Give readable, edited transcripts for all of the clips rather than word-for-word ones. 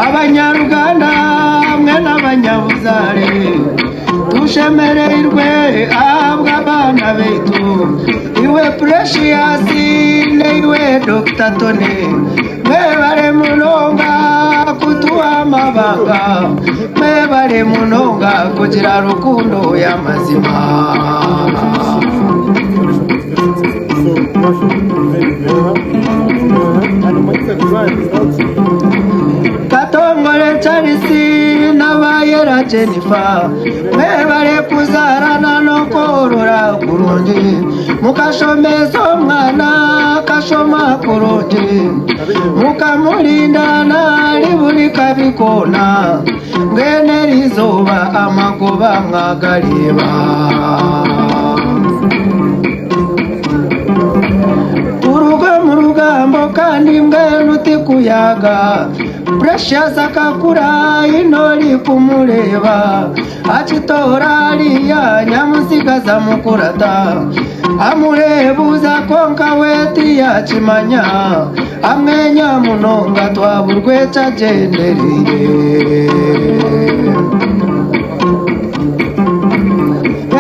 Abanyaruganda mwe n'abanyabuzare dushemererwe abwa abana betu iwe Precious n'iwe Dr. Tony mwebare munonga kutuwa amabanga mwebare munonga kugira rukundo y'amazima Katongole Charisi n'abayera Jennifer mwebare kuzarana no korora kurungi mukashomeza umwana kashoma kurungi mukamurindana liburi kabikona ngene rizoba amagoba mwagariba murugambo kandi mbwenu tikuyaga Precious akakura inori kumureba achitora aliya nyamusigaza mukurata amurebuza konka weti yachimanya amwenya munonga twaburwe chajendereye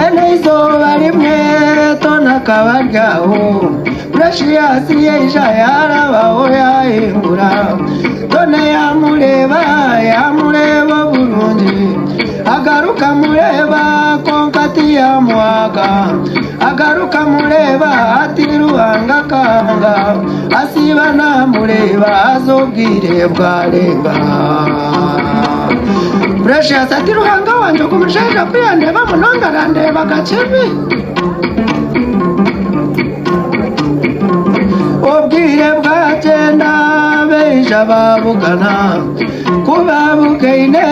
ene izoba rimwe tona kabaryaho Precious yeja yarabaho yahingura Tone yamureba burungi agaruka mureba konkati yamuhaga agaruka mureba ati ruhanga kanga asiba namureba azobwire bwarenga Precious ati ruhanga wanje kumushaija kwiyandeba munonga arandeba gacebi obwire bwagenda beja babugana kubabukeine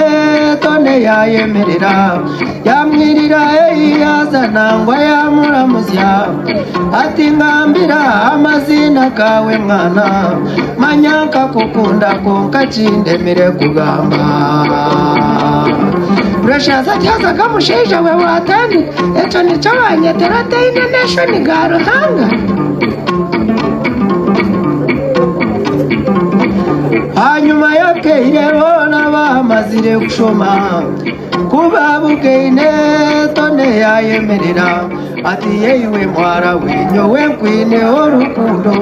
Tone yayemerera yamwirira yazana ngo yamuramuzya ati ngambira amazina kawe mwana manyaka kukunda konka kindemere kugamba Precious atyaza kamushaija we watandi echo nicho banyetera teine nation garuhanga hanyuma yake irero n'abamazire gushoma kubabukeine Tone yayemerera ati yewe mwara winyowe kwine orukundo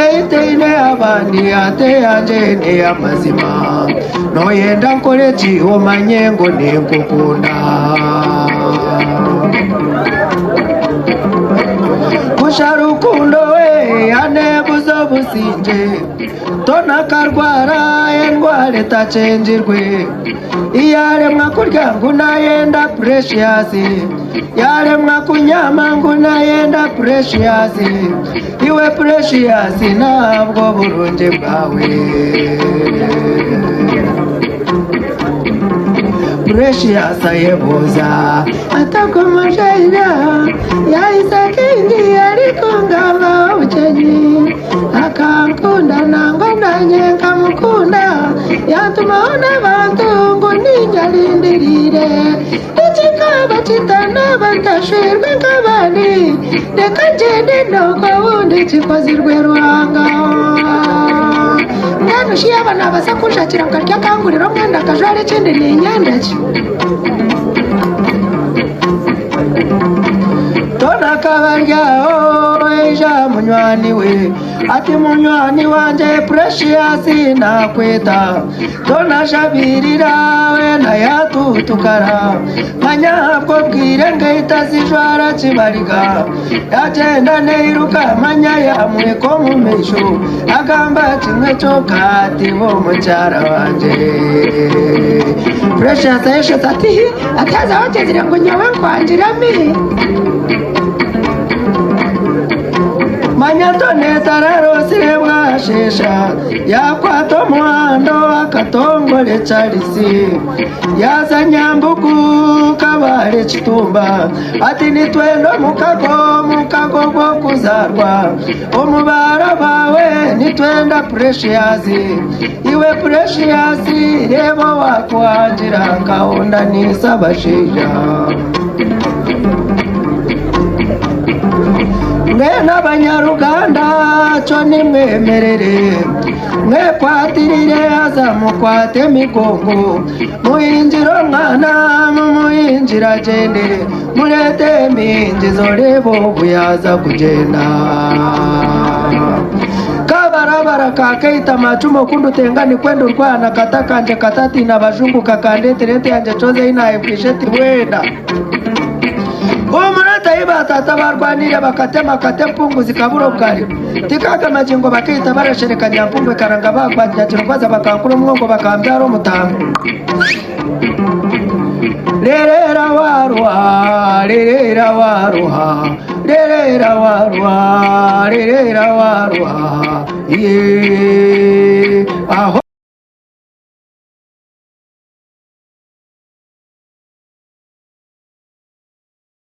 eiteine abandi ate yanje amazima noyenda nkore ki omanye ngo nekukunda kusharukundo we anebuzo businje Tona karwara endwara itacenjirwe iyaremwa kurya ngo nayenda Precious yaremwa kunyama ngo nayenda Precious iwe Precious ntabwo burungi bwawe Precious ayebuza atakomashaira yaisakindi ariko ngaba ucenyi akankunda nango nanye nkamukunda yatuma n'abantu ngo ninjarindirire ikikaba kitana batashirwe nk'abandi reka ngende ndogo wundi kikozirwe ruhanga mwana ushiye abana baza kunshakira nkarya kanguriro mwenda kajware ikindi ni inyandaki Tona kabaryaho eja munywani we ati munywani wanje Precious nakweta Tona shabirira we na yatutukara manyabwo bwire ngahita zijwara kibariga yagenda neiruka manya yamweko mu misho agamba kimwe cyo kati bo mucyara wanje Precious yeshatse ati ataza wakezira ngo nyawe nkwanjirami Manyatone tararosire bwashesha yakwato muhando akatongole Charisi yaza nyambuku kabare Kitumba ati nitwendo mukago gwo kuzarwa omubara bawe nitwenda Precious iwe Precious rebo wakwanjira kaonda nisabashija Mwena Banyaruganda cyo nimwemerere mwepatirire aza mukwate migongo muyinjira mwana mumuyinjira gendere murete minjizo rebo buyaza kugenda kabarabara kakeita machumo kundu tengani kwendo rwana katakanje katati na bajungu kakande terete anje choze ina efisheti wenda umurata iba tata barwanire bakatema katempungu zikaburo bwari tikaga majingo bakeita barashereka nyampumbe karanga bagwatya kirokwaza bakankura umwongo bakambyaro mutango lerera waruha lerera waruha lerera waruha lerera waruha ye aho